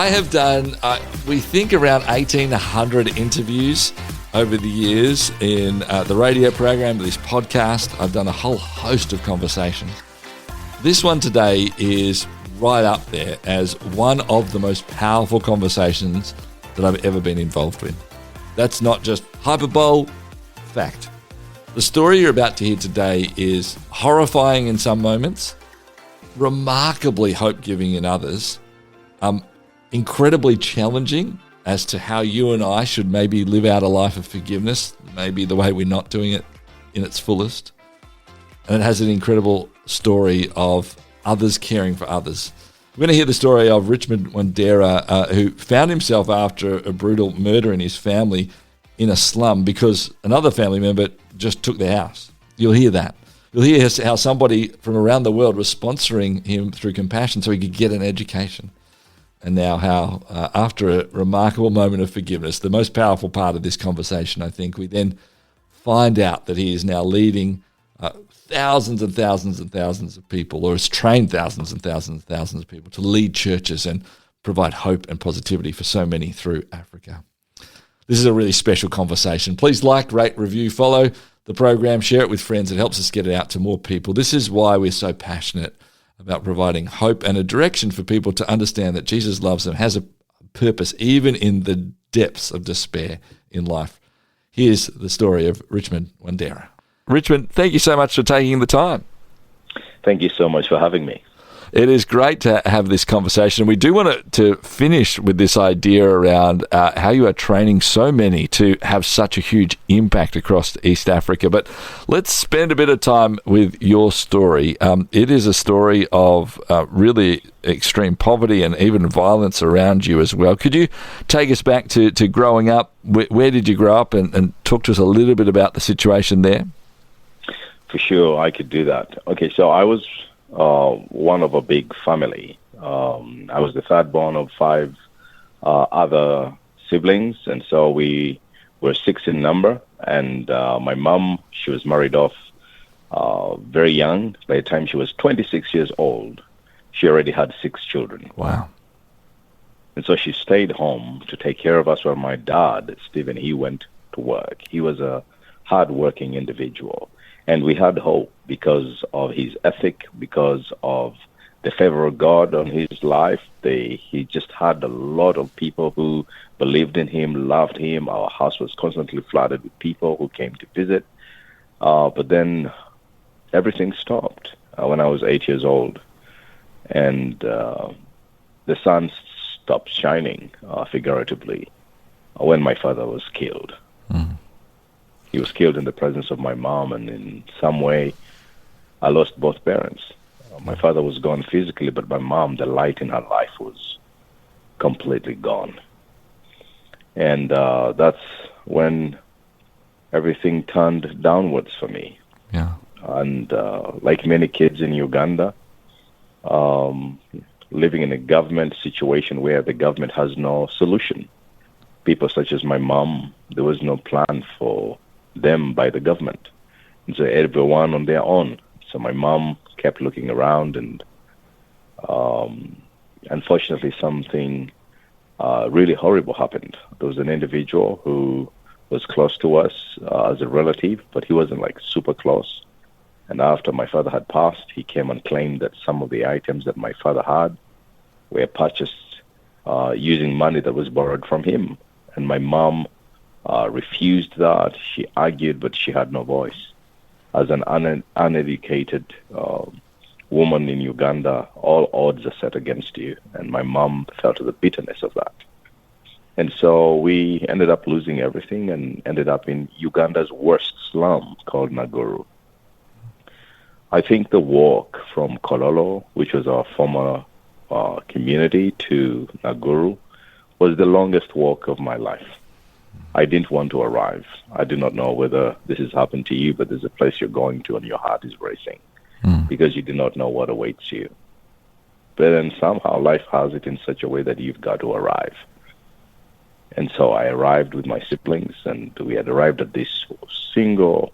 I have done, we think around 1,800 interviews over the years in the radio program, this podcast. I've done a whole host of conversations. This one today is right up there as one of the most powerful conversations that I've ever been involved with. That's not just hyperbole, fact. The story you're about to hear today is horrifying in some moments, remarkably hope-giving in others, incredibly challenging as to how you and I should maybe live out a life of forgiveness, maybe the way we're not doing it in its fullest. And it has an incredible story of others caring for others. We're going to hear the story of Richmond Wandera, who found himself after a brutal murder in his family in a slum because another family member just took their house. You'll hear that. You'll hear how somebody from around the world was sponsoring him through compassion so he could get an education. And now how, after a remarkable moment of forgiveness, the most powerful part of this conversation, I think, we then find out that he is now leading thousands and thousands and thousands of people, or has trained thousands and thousands and thousands of people to lead churches and provide hope and positivity for so many through Africa. This is a really special conversation. Please like, rate, review, follow the program, share it with friends. It helps us get it out to more people. This is why we're so passionate about providing hope and a direction for people to understand that Jesus loves them, has a purpose, even in the depths of despair in life. Here's the story of Richmond Wandera. Richmond, thank you so much for taking the time. Thank you so much for having me. It is great to have this conversation. We do want to finish with this idea around how you are training so many to have such a huge impact across East Africa. But let's spend a bit of time with your story. It is a story of really extreme poverty and even violence around you as well. Could you take us back to growing up? Where did you grow up, and talk to us a little bit about the situation there? For sure, I could do that. Okay, so I was one of a big family. I was the third born of five other siblings, and so we were 6 in number. And my mom, she was married off very young. By the time she was 26 years old, she already had 6 children. Wow. And so she stayed home to take care of us while my dad, Stephen, he went to work. He was a hard-working individual. And we had hope because of his ethic, because of the favor of God on his life. He just had a lot of people who believed in him, loved him. Our house was constantly flooded with people who came to visit. But then everything stopped when I was 8 years old. And the sun stopped shining, figuratively, when my father was killed. Mm. He was killed in the presence of my mom, and in some way, I lost both parents. My father was gone physically, but my mom, the light in her life was completely gone. And that's when everything turned downwards for me. Yeah. And like many kids in Uganda, living in a government situation where the government has no solution. People such as my mom, there was no plan for them by the government. And so everyone on their own. So my mom kept looking around, and unfortunately something really horrible happened. There was an individual who was close to us as a relative, but he wasn't like super close. And after my father had passed, he came and claimed that some of the items that my father had were purchased using money that was borrowed from him. And my mom refused that. She argued, but she had no voice. As an uneducated woman in Uganda, all odds are set against you. And my mom felt the bitterness of that. And so we ended up losing everything and ended up in Uganda's worst slum called Naguru. I think the walk from Kololo, which was our former community, to Naguru was the longest walk of my life. I didn't want to arrive. I did not know whether this has happened to you, but there's a place you're going to and your heart is racing because you do not know what awaits you. But then somehow life has it in such a way that you've got to arrive. And so I arrived with my siblings, and we had arrived at this single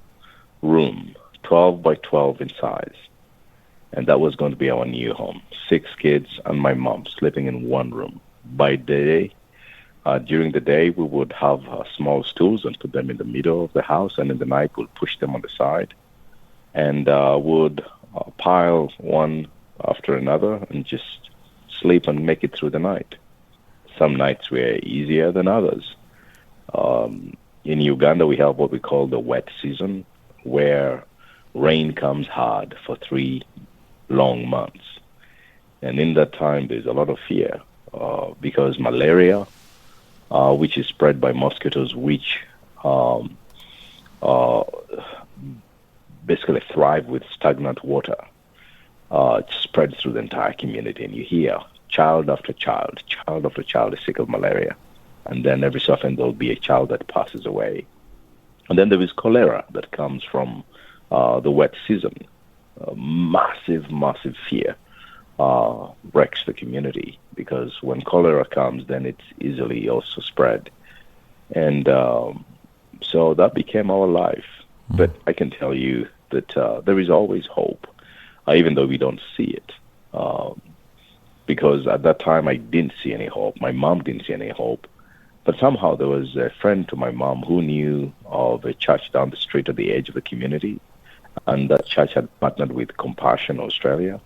room, 12 by 12 in size. And that was going to be our new home. 6 kids and my mom sleeping in one room, by day, during the day, we would have small stools and put them in the middle of the house, and in the night, we'll push them on the side, and would pile one after another and just sleep and make it through the night. Some nights were easier than others. In Uganda, we have what we call the wet season, where rain comes hard for 3 long months. And in that time, there's a lot of fear because malaria, which is spread by mosquitoes, which basically thrive with stagnant water, it spreads through the entire community. And you hear child after child is sick of malaria. And then every so often there'll be a child that passes away. And then there is cholera that comes from the wet season. Massive fear wrecks the community, because when cholera comes, then it's easily also spread. And so that became our life. But I can tell you that there is always hope, even though we don't see it. Because at that time, I didn't see any hope. My mom didn't see any hope. But somehow there was a friend to my mom who knew of a church down the street at the edge of the community. And that church had partnered with Compassion Australia.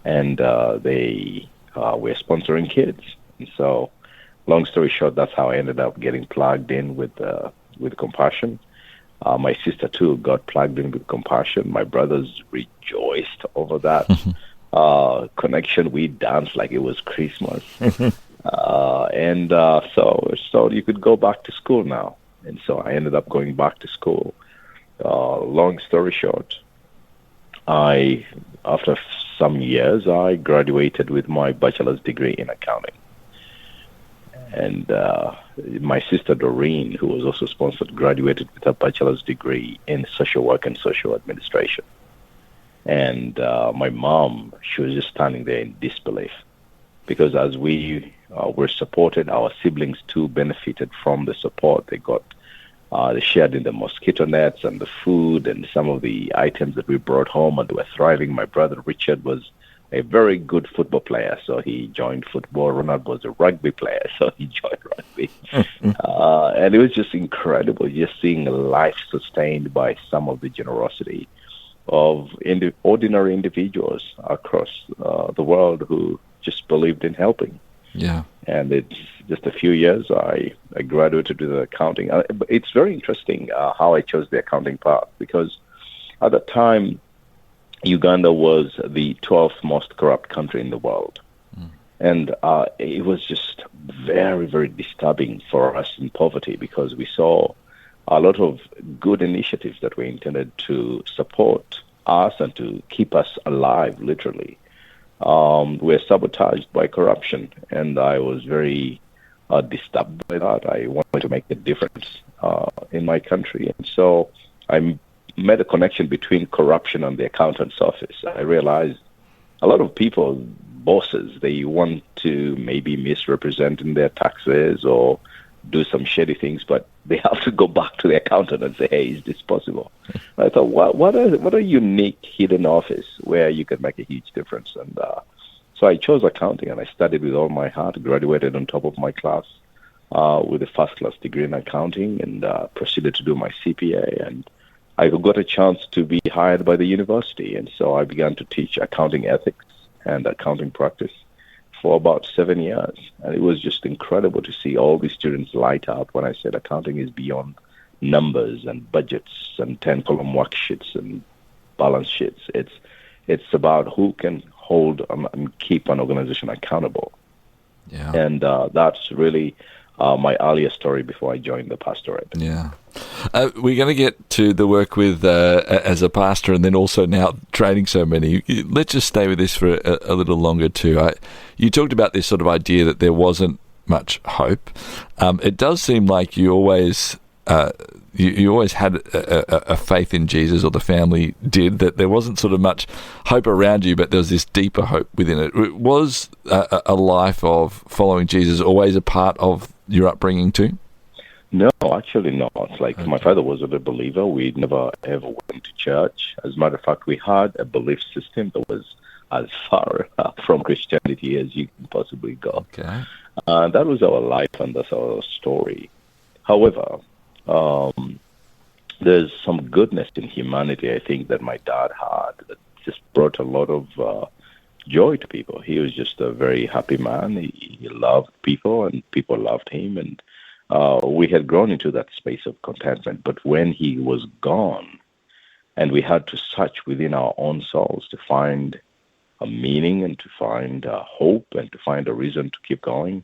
And they were sponsoring kids. And so, long story short, that's how I ended up getting plugged in with Compassion. My sister, too, got plugged in with Compassion. My brothers rejoiced over that connection. We danced like it was Christmas. So you could go back to school now. And so I ended up going back to school. Long story short, after some years, I graduated with my bachelor's degree in accounting. And my sister Doreen, who was also sponsored, graduated with a bachelor's degree in social work and social administration. And my mom, she was just standing there in disbelief, because as we were supported, our siblings too benefited from the support they got. They shared in the mosquito nets and the food and some of the items that we brought home, and they were thriving. My brother Richard was a very good football player, so he joined football. Ronald was a rugby player, so he joined rugby. And it was just incredible just seeing life sustained by some of the generosity of ordinary individuals across the world who just believed in helping. Yeah. And it's just a few years I graduated with accounting. It's very interesting how I chose the accounting path, because at that time, Uganda was the 12th most corrupt country in the world. And it was just very, very disturbing for us in poverty, because we saw a lot of good initiatives that were intended to support us and to keep us alive, literally. Were sabotaged by corruption, and I was very disturbed by that. I wanted to make a difference in my country, and so I made a connection between corruption and the accountant's office. I realized a lot of people, bosses, they want to maybe misrepresent in their taxes or do some shady things, but they have to go back to the accountant and say, hey, is this possible? I thought, what a unique hidden office where you can make a huge difference. And so I chose accounting, and I studied with all my heart, graduated on top of my class with a first-class degree in accounting, and proceeded to do my CPA. And I got a chance to be hired by the university, and so I began to teach accounting ethics and accounting practice for about 7 years. And it was just incredible to see all these students light up when I said accounting is beyond numbers and budgets and 10-column worksheets and balance sheets. It's about who can hold and keep an organization accountable. Yeah. And that's really my earlier story before I joined the pastorate. Yeah. We're going to get to the work with as a pastor, and then also now training so many. Let's just stay with this for a little longer too. You talked about this sort of idea that there wasn't much hope. It does seem like you always you always had a faith in Jesus, or the family did, that there wasn't sort of much hope around you, but there was this deeper hope within it. Was a life of following Jesus always a part of your upbringing too? No, actually not. Like, my father wasn't a believer. We never ever went to church. As a matter of fact, we had a belief system that was as far from Christianity as you can possibly go. Okay. That was our life, and that's our story. However, there's some goodness in humanity, I think, that my dad had that just brought a lot of joy to people. He was just a very happy man. He loved people, and people loved him, and we had grown into that space of contentment. But when he was gone, and we had to search within our own souls to find a meaning and to find hope and to find a reason to keep going,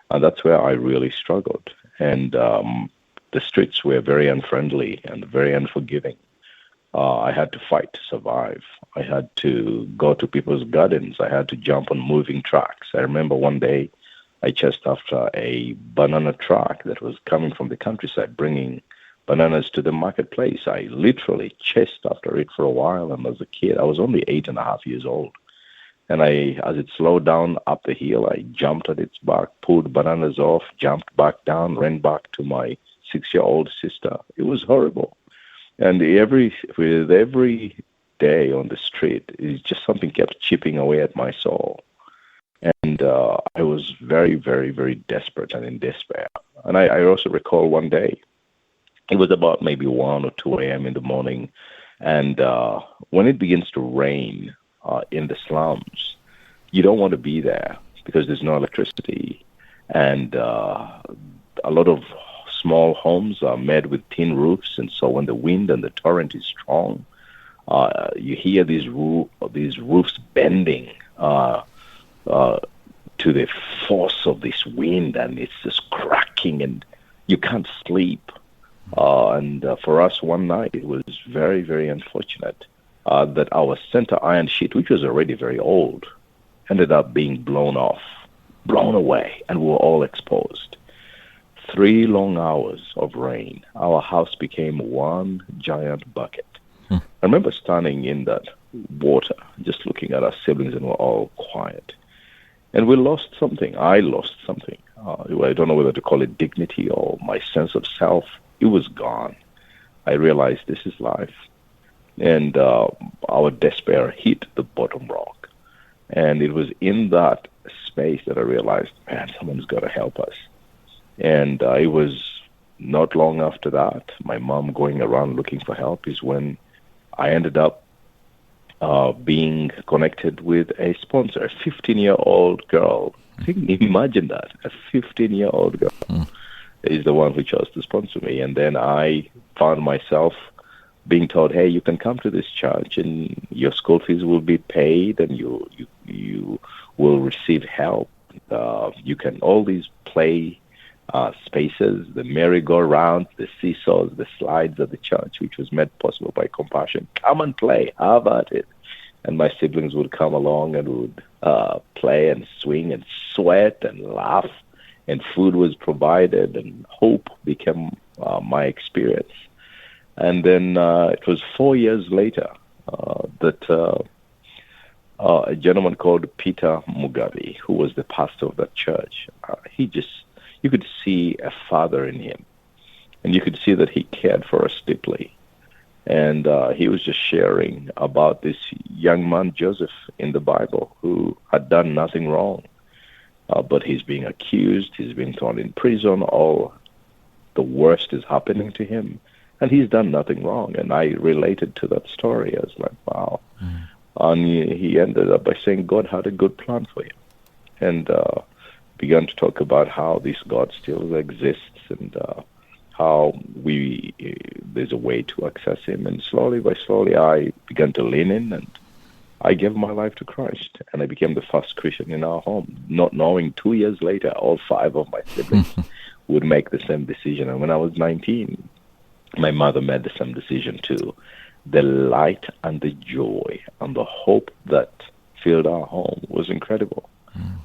and that's where I really struggled. And the streets were very unfriendly and very unforgiving. I had to fight to survive. I had to go to people's gardens. I had to jump on moving trucks. I remember one day I chased after a banana truck that was coming from the countryside, bringing bananas to the marketplace. I literally chased after it for a while, and as a kid, I was only 8.5 years old. And as it slowed down up the hill, I jumped at its back, pulled bananas off, jumped back down, ran back to my 6-year-old sister. It was horrible. And with every day on the street, it just something kept chipping away at my soul. And I was very, very, very desperate and in despair. And I also recall one day, it was about maybe 1 or 2 a.m. in the morning, and when it begins to rain in the slums, you don't want to be there because there's no electricity, and a lot of small homes are made with tin roofs, and so when the wind and the torrent is strong, you hear these roofs bending to the force of this wind, and it's just cracking, and you can't sleep. And for us one night, it was very, very unfortunate that our center iron sheet, which was already very old, ended up being blown away, and we were all exposed. 3 long hours of rain. Our house became one giant bucket. I remember standing in that water, just looking at our siblings, and we're all quiet. And we lost something. I lost something. I don't know whether to call it dignity or my sense of self. It was gone. I realized this is life. And our despair hit the bottom rock. And it was in that space that I realized, man, someone's got to help us. And it was not long after that, my mom going around looking for help, is when I ended up being connected with a sponsor, a 15-year-old girl. Imagine that, a 15-year-old girl is the one who chose to sponsor me. And then I found myself being told, hey, you can come to this church and your school fees will be paid and you will receive help. You can, all these play spaces, the merry-go-round, the seesaws, the slides at the church, which was made possible by compassion. Come and play. How about it? And my siblings would come along and would play and swing and sweat and laugh, and food was provided, and hope became my experience. And then it was 4 years later that a gentleman called Peter Mugabe, who was the pastor of that church, you could see a father in him, and you could see that he cared for us deeply. And he was just sharing about this young man, Joseph, in the Bible, who had done nothing wrong. But he's being accused, he's being thrown in prison, all the worst is happening to him, and he's done nothing wrong. And I related to that story. I was like, wow. And he ended up by saying God had a good plan for him. And began to talk about how this God still exists, and how there's a way to access him. And slowly by slowly, I began to lean in, and I gave my life to Christ, and I became the first Christian in our home, not knowing 2 years later, all 5 of my siblings would make the same decision. And when I was 19, my mother made the same decision too. The light and the joy and the hope that filled our home was incredible.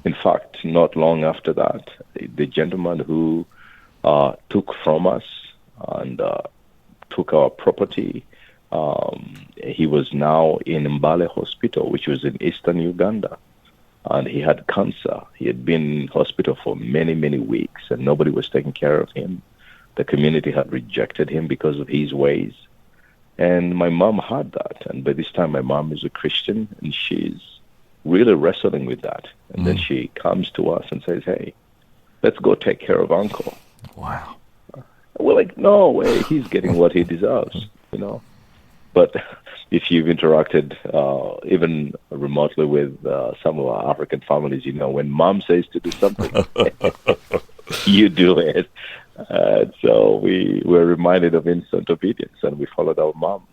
In fact, not long after that, the gentleman who took from us and took our property, he was now in Mbale Hospital, which was in eastern Uganda, and he had cancer. He had been in hospital for many, many weeks, and nobody was taking care of him. The community had rejected him because of his ways. And my mom heard that, and by this time my mom is a Christian, and she's really wrestling with that. And then she comes to us and says, hey, let's go take care of Uncle. Wow. We're like, no way, he's getting what he deserves, But if you've interacted even remotely with some of our African families, when mom says to do something, you do it. So we were reminded of instant obedience, and we followed our mom.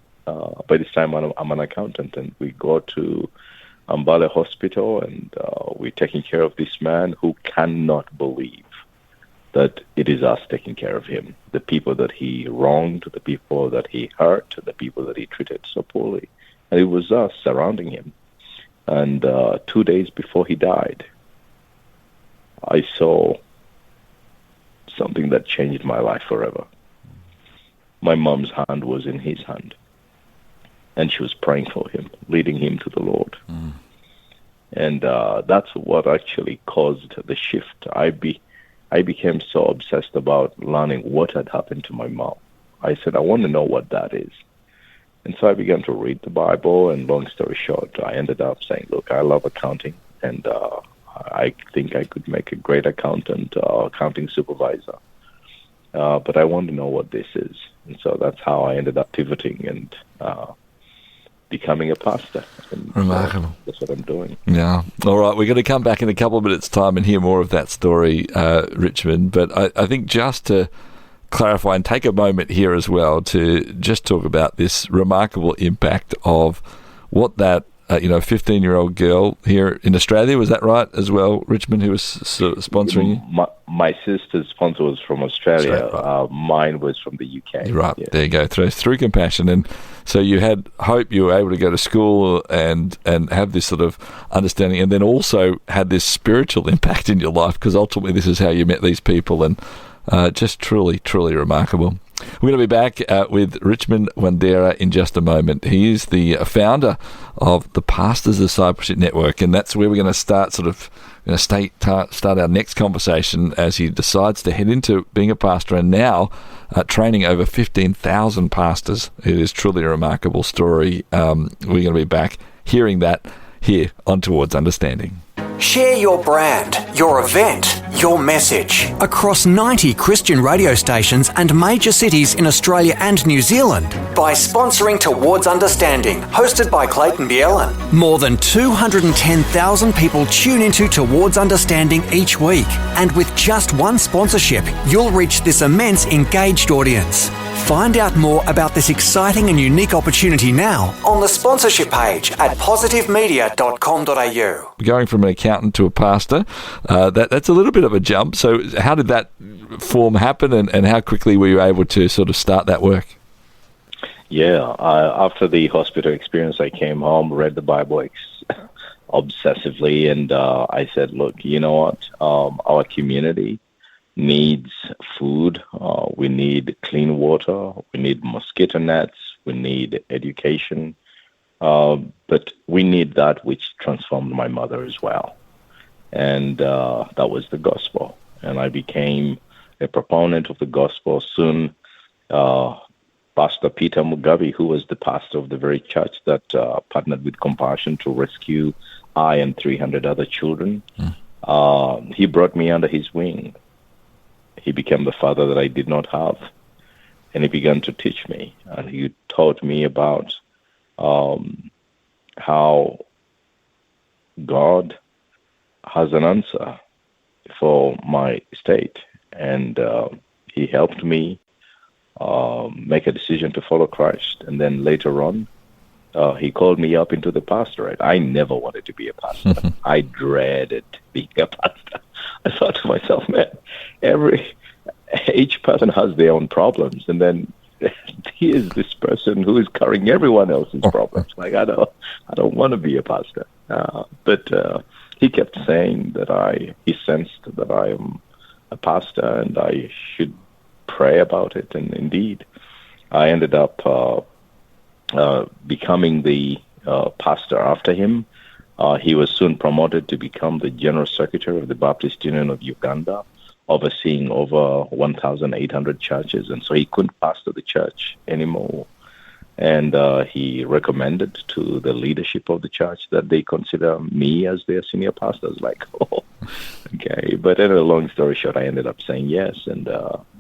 By this time, I'm an accountant, and we go to Ambala Hospital, and we're taking care of this man who cannot believe that it is us taking care of him. The people that he wronged, the people that he hurt, the people that he treated so poorly. And it was us surrounding him. And 2 days before he died, I saw something that changed my life forever. My mom's hand was in his hand. And she was praying for him, leading him to the Lord. And that's what actually caused the shift. I became so obsessed about learning what had happened to my mom. I said, I want to know what that is. And so I began to read the Bible, and long story short, I ended up saying, look, I love accounting, and I think I could make a great accountant, accounting supervisor. But I want to know what this is. And so that's how I ended up pivoting and becoming a pastor. And remarkable. That's what I'm doing. Yeah. All right. We're going to come back in a couple of minutes' time and hear more of that story, Richmond. But I think just to clarify and take a moment here as well to just talk about this remarkable impact of what that 15-year-old girl here in Australia, was that right as well, Richmond, who was sponsoring you? My sister's sponsor was from Australia. Right. Mine was from the UK. Right, yeah. There you go, through compassion. And so you had hope, you were able to go to school and have this sort of understanding, and then also had this spiritual impact in your life, because ultimately this is how you met these people, and just truly, truly remarkable. We're going to be back with Richmond Wandera in just a moment. He is the founder of the Pastors Discipleship Network, and that's where we're going to start start our next conversation as he decides to head into being a pastor and now training over 15,000 pastors. It is truly a remarkable story. We're going to be back hearing that here on Towards Understanding. Share your brand, your event, your message across 90 Christian radio stations and major cities in Australia and New Zealand by sponsoring Towards Understanding, hosted by Clayton Bielan. More than 210,000 people tune into Towards Understanding each week, and with just one sponsorship, you'll reach this immense engaged audience. Find out more about this exciting and unique opportunity now on the sponsorship page at positivemedia.com.au. Going from an accountant to a pastor, that's a little bit of a jump. So how did that form happen, and how quickly were you able to sort of start that work? Yeah, after the hospital experience, I came home, read the Bible obsessively, and I said, look, you know what? Our community needs food, we need clean water, we need mosquito nets, we need education, but we need that which transformed my mother as well. And that was the gospel. And I became a proponent of the gospel. Soon, Pastor Peter Mugabe, who was the pastor of the very church that partnered with Compassion to rescue I and 300 other children, he brought me under his wing. He became the father that I did not have, and he began to teach me. And he taught me about how God has an answer for my state, and he helped me make a decision to follow Christ. And then later on, he called me up into the pastorate. I never wanted to be a pastor. I dreaded being a pastor. I thought to myself, man, each person has their own problems, and then he is this person who is carrying everyone else's problems. Like I don't want to be a pastor. But he kept saying that he sensed that I am a pastor and I should pray about it. And indeed, I ended up becoming the pastor after him. He was soon promoted to become the General Secretary of the Baptist Union of Uganda, overseeing over 1,800 churches. And so he couldn't pastor the church anymore. And he recommended to the leadership of the church that they consider me as their senior pastor. I was like, oh, okay. But anyway, long story short, I ended up saying yes, and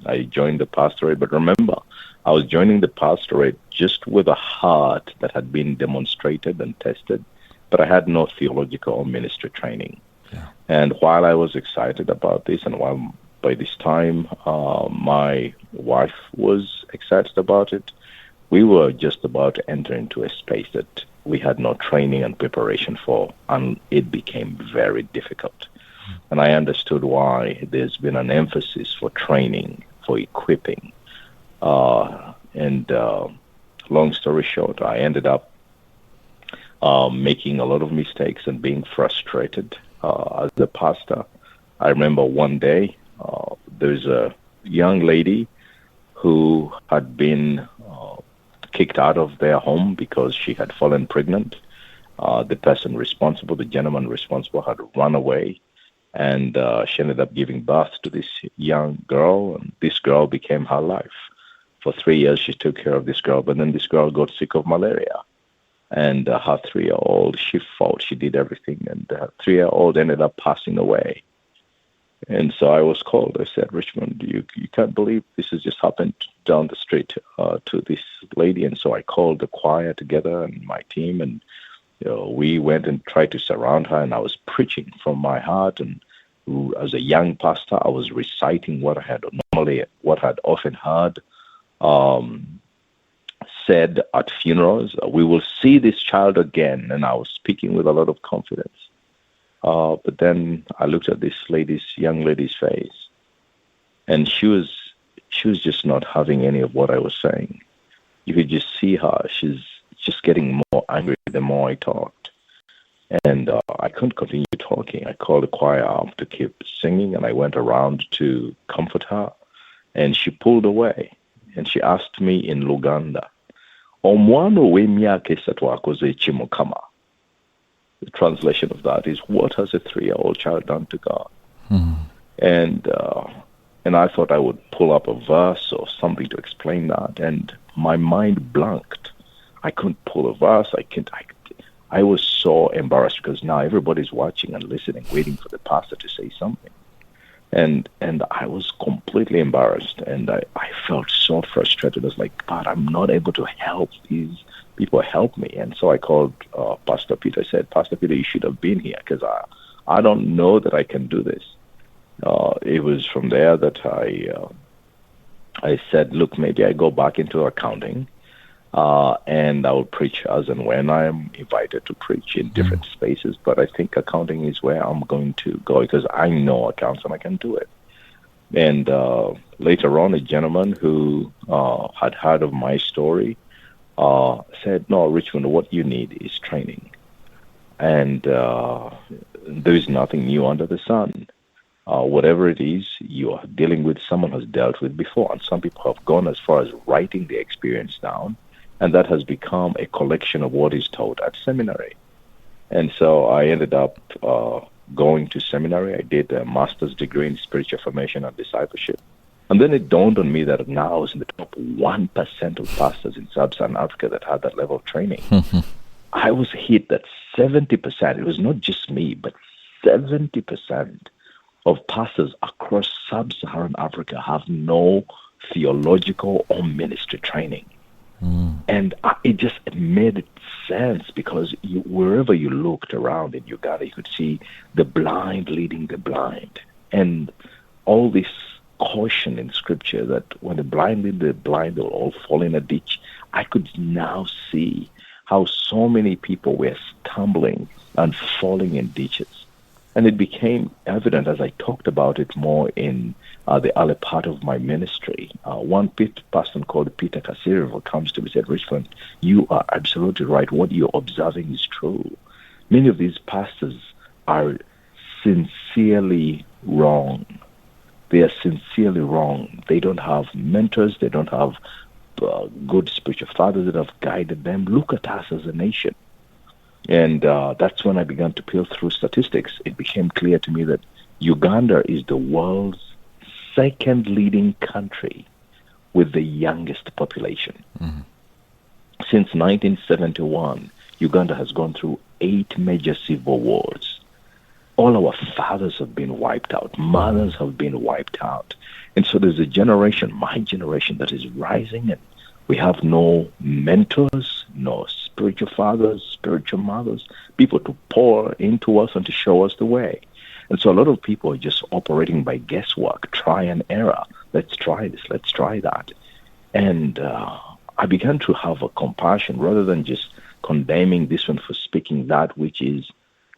I joined the pastorate. But remember, I was joining the pastorate just with a heart that had been demonstrated and tested, but I had no theological or ministry training. Yeah. And while I was excited about this, and while by this time my wife was excited about it, we were just about to enter into a space that we had no training and preparation for, and it became very difficult. And I understood why there's been an emphasis for training, for equipping. And long story short, I ended up making a lot of mistakes and being frustrated as a pastor. I remember one day, there's a young lady who had been kicked out of their home because she had fallen pregnant. The person responsible, the gentleman responsible, had run away, and she ended up giving birth to this young girl, and this girl became her life. For 3 years, she took care of this girl, but then this girl got sick of malaria, and her 3-year-old, she fought, she did everything, and her 3-year-old ended up passing away. And so I was called. I said, Richmond, you can't believe this has just happened down the street to this lady. And so I called the choir together and my team, and we went and tried to surround her. And I was preaching from my heart. And as a young pastor, I was reciting what I had often heard said at funerals. We will see this child again. And I was speaking with a lot of confidence. But then I looked at this young lady's face, and she was just not having any of what I was saying. You could just see her. She's just getting more angry the more I talked. And I couldn't continue talking. I called the choir up to keep singing, and I went around to comfort her. And she pulled away, and she asked me in Luganda, Omwana w'emyaka esatu akoze ki Mukama? The translation of that is, what has a 3-year-old child done to God? And I thought I would pull up a verse or something to explain that, and my mind blanked. I couldn't pull a verse. I was so embarrassed because now everybody's watching and listening, waiting for the pastor to say something. And I was completely embarrassed, and I felt so frustrated. I was like, God, I'm not able to help these people, help me. And so I called Pastor Peter. I said, Pastor Peter, you should have been here, because I don't know that I can do this. It was from there that I said, look, maybe I go back into accounting, and I will preach as and when I am invited to preach in different spaces. But I think accounting is where I'm going to go, because I know accounts and I can do it. And later on, a gentleman who had heard of my story said, no, Richmond, what you need is training. And there is nothing new under the sun. Whatever it is you are dealing with, someone has dealt with before. And some people have gone as far as writing the experience down, and that has become a collection of what is taught at seminary. And so I ended up going to seminary. I did a master's degree in spiritual formation and discipleship. And then it dawned on me that now I was in the top 1% of pastors in sub-Saharan Africa that had that level of training. I was hit that 70%, it was not just me, but 70% of pastors across sub-Saharan Africa have no theological or ministry training. And it just made sense, because wherever you looked around in Uganda, you could see the blind leading the blind. And all this caution in Scripture that when the blind lead the blind, they'll all fall in a ditch. I could now see how so many people were stumbling and falling in ditches. And it became evident as I talked about it more in the early part of my ministry. One person called Peter Kasirivo comes to me and said, Richmond, you are absolutely right. What you're observing is true. Many of these pastors are sincerely wrong. They are sincerely wrong. They don't have mentors. They don't have good spiritual fathers that have guided them. Look at us as a nation. And that's when I began to peel through statistics. It became clear to me that Uganda is the world's second leading country with the youngest population. Since 1971, Uganda has gone through 8 major civil wars. All our fathers have been wiped out. Mothers have been wiped out. And so there's a generation, my generation, that is rising, and we have no mentors, no spiritual fathers, spiritual mothers, people to pour into us and to show us the way. And so a lot of people are just operating by guesswork, try and error. Let's try this, let's try that. And I began to have a compassion rather than just condemning this one for speaking that which is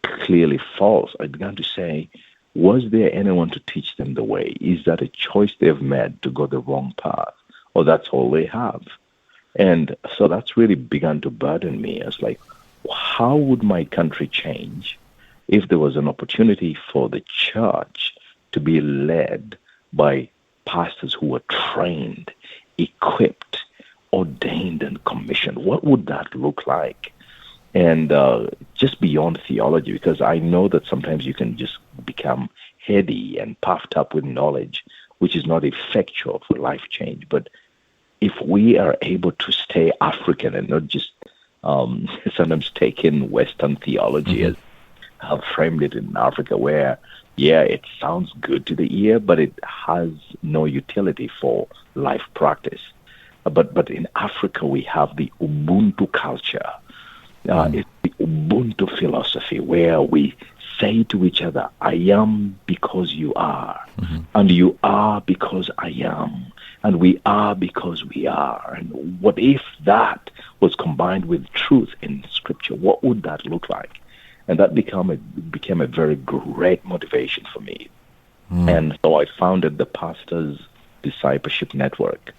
clearly false. I began to say, was there anyone to teach them the way? Is that a choice they've made to go the wrong path? Or that's all they have? And so that's really begun to burden me. It's like, how would my country change if there was an opportunity for the church to be led by pastors who were trained, equipped, ordained, and commissioned? What would that look like? And just beyond theology, because I know that sometimes you can just become heady and puffed up with knowledge, which is not effectual for life change. But if we are able to stay African and not just sometimes take in Western theology as I've framed it in Africa, where, yeah, it sounds good to the ear, but it has no utility for life practice. But in Africa, we have the Ubuntu culture. It's the Ubuntu philosophy, where we say to each other, I am because you are, and you are because I am, and we are because we are. And what if that was combined with truth in Scripture? What would that look like? And that became a very great motivation for me. And so I founded the Pastors Discipleship Network,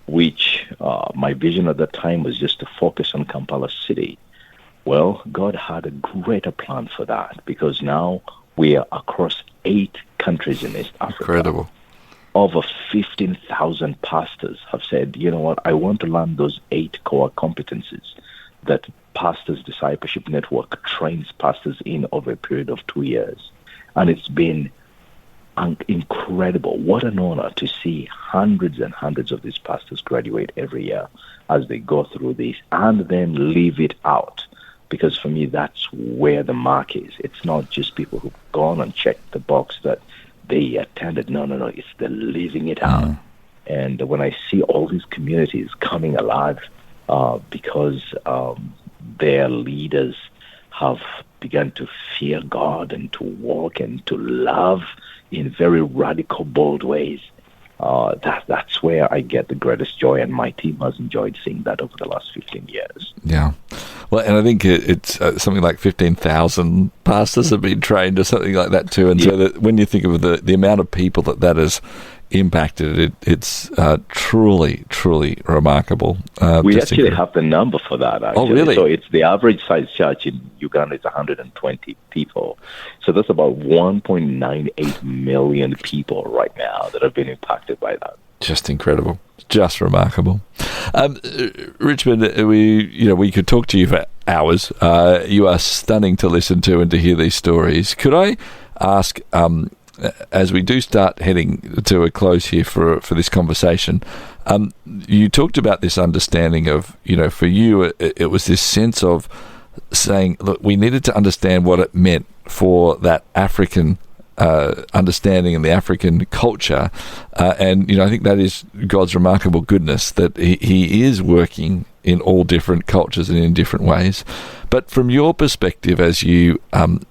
which my vision at that time was just to focus on Kampala City. Well, God had a greater plan for that, because now we are across 8 countries in East Africa. Incredible. Over 15,000 pastors have said, you know what, I want to learn those 8 core competencies that Pastors Discipleship Network trains pastors in over a period of 2 years. And it's been incredible. What an honor to see hundreds and hundreds of these pastors graduate every year as they go through this and then leave it out. Because for me, that's where the mark is. It's not just people who've gone and checked the box that they attended. No. It's the living it out. And when I see all these communities coming alive because their leaders have begun to fear God and to walk and to love in very radical, bold ways, that's where I get the greatest joy, and my team has enjoyed seeing that over the last 15 years. Yeah. Well, and I think it's something like 15,000 pastors have been trained or something like that too. And so that when you think of the amount of people that has impacted, it's truly, truly remarkable. We actually have the number for that, actually. Oh, really? So it's the average size church in Uganda is 120 people. So that's about 1.98 million people right now that have been impacted by that. Just incredible. Just remarkable. Richmond, we could talk to you for hours. You are stunning to listen to and to hear these stories. Could I ask, as we do start heading to a close here for this conversation, you talked about this understanding of, for you, it was this sense of saying, look, we needed to understand what it meant for that African understanding and the African culture, and I think that is God's remarkable goodness, that He is working in all different cultures and in different ways. But from your perspective, as you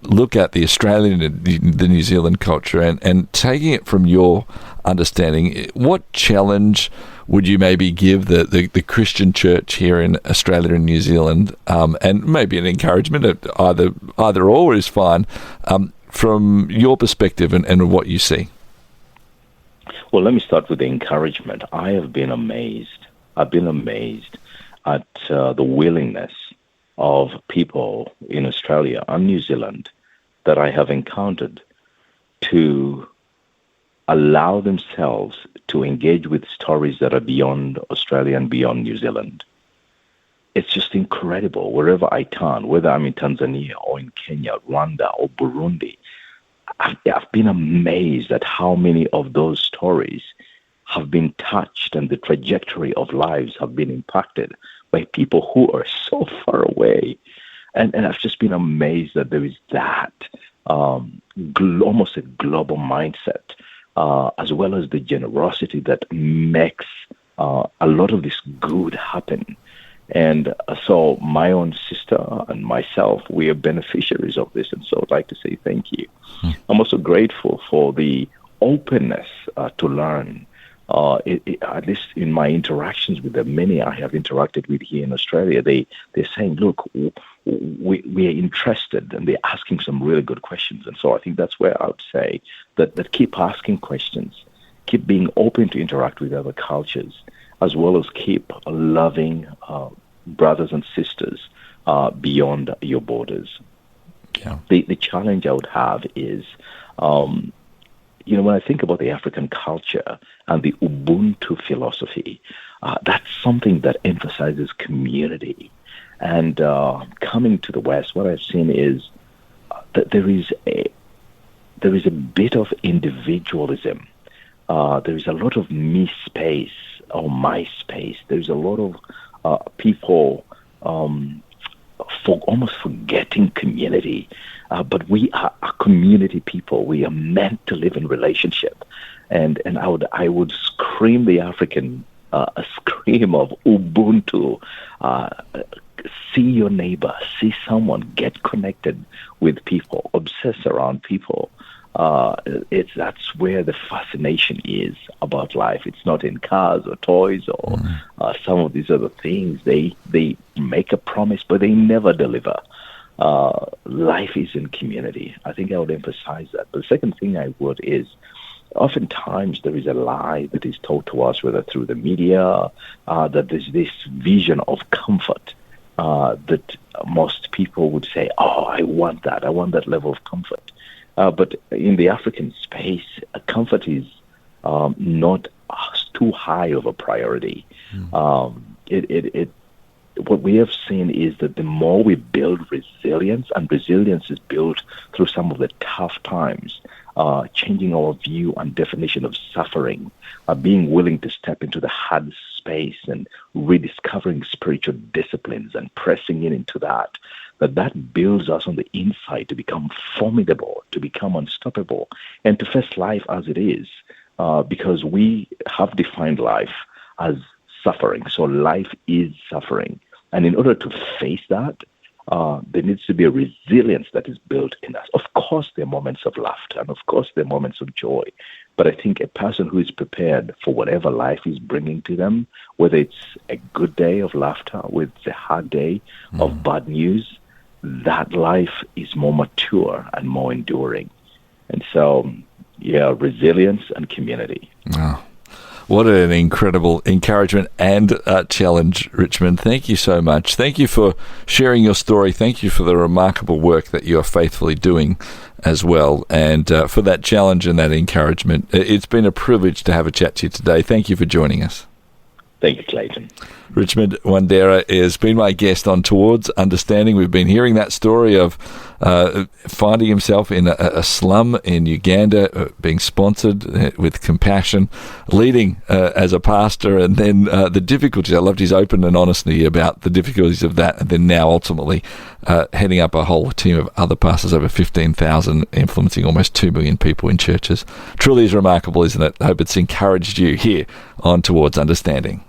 look at the Australian and the New Zealand culture and taking it from your understanding, what challenge would you maybe give the Christian church here in Australia and New Zealand, and maybe an encouragement, either or is fine, from your perspective and what you see? Well, let me start with the encouragement. I have been amazed. I've been amazed at the willingness of people in Australia and New Zealand that I have encountered to allow themselves to engage with stories that are beyond Australia and beyond New Zealand. It's just incredible. Wherever I turn, whether I'm in Tanzania or in Kenya, Rwanda or Burundi, I've been amazed at how many of those stories have been touched and the trajectory of lives have been impacted by people who are so far away. And I've just been amazed that there is that almost a global mindset, as well as the generosity that makes a lot of this good happen. And so my own sister and myself, we are beneficiaries of this. And so I'd like to say thank you. I'm also grateful for the openness to learn. At least in my interactions with the many I have interacted with here in Australia, they're saying, look, we are interested, and they're asking some really good questions. And so I think that's where I would say that keep asking questions, keep being open to interact with other cultures, as well as keep loving brothers and sisters beyond your borders. Yeah. The challenge I would have is, when I think about the African culture and the Ubuntu philosophy, that's something that emphasizes community. And coming to the West, what I've seen is that there is a bit of individualism. There is a lot of me space or my space. There's a lot of people almost forgetting community. But we are a community people. We are meant to live in relationship. And I would scream the African scream of Ubuntu. See your neighbor, see someone, get connected with people, obsess around people. That's where the fascination is about life. It's not in cars or toys or some of these other things. They make a promise, but they never deliver. Life is in community. I think I would emphasize that. But the second thing I would is, oftentimes there is a lie that is told to us, whether through the media, that there's this vision of comfort that most people would say, oh, I want that level of comfort. But in the African space, comfort is not too high of a priority. What we have seen is that the more we build resilience, and resilience is built through some of the tough times, changing our view and definition of suffering, being willing to step into the hard space and rediscovering spiritual disciplines and pressing into that builds us on the inside to become formidable, to become unstoppable, and to face life as it is, because we have defined life as suffering. So life is suffering. And in order to face that, there needs to be a resilience that is built in us. Of course, there are moments of laughter, and of course, there are moments of joy. But I think a person who is prepared for whatever life is bringing to them, whether it's a good day of laughter, whether it's a hard day of bad news, that life is more mature and more enduring. And so, resilience and community. Oh. What an incredible encouragement and challenge, Richmond. Thank you so much. Thank you for sharing your story. Thank you for the remarkable work that you are faithfully doing as well, and for that challenge and that encouragement. It's been a privilege to have a chat to you today. Thank you for joining us. Thank you, Clayton. Richmond Wandera has been my guest on Towards Understanding. We've been hearing that story of finding himself in a slum in Uganda, being sponsored with compassion, leading as a pastor, and then the difficulties. I loved his open and honesty about the difficulties of that, and then now ultimately heading up a whole team of other pastors, over 15,000, influencing almost 2 million people in churches. Truly is remarkable, isn't it? I hope it's encouraged you here on Towards Understanding.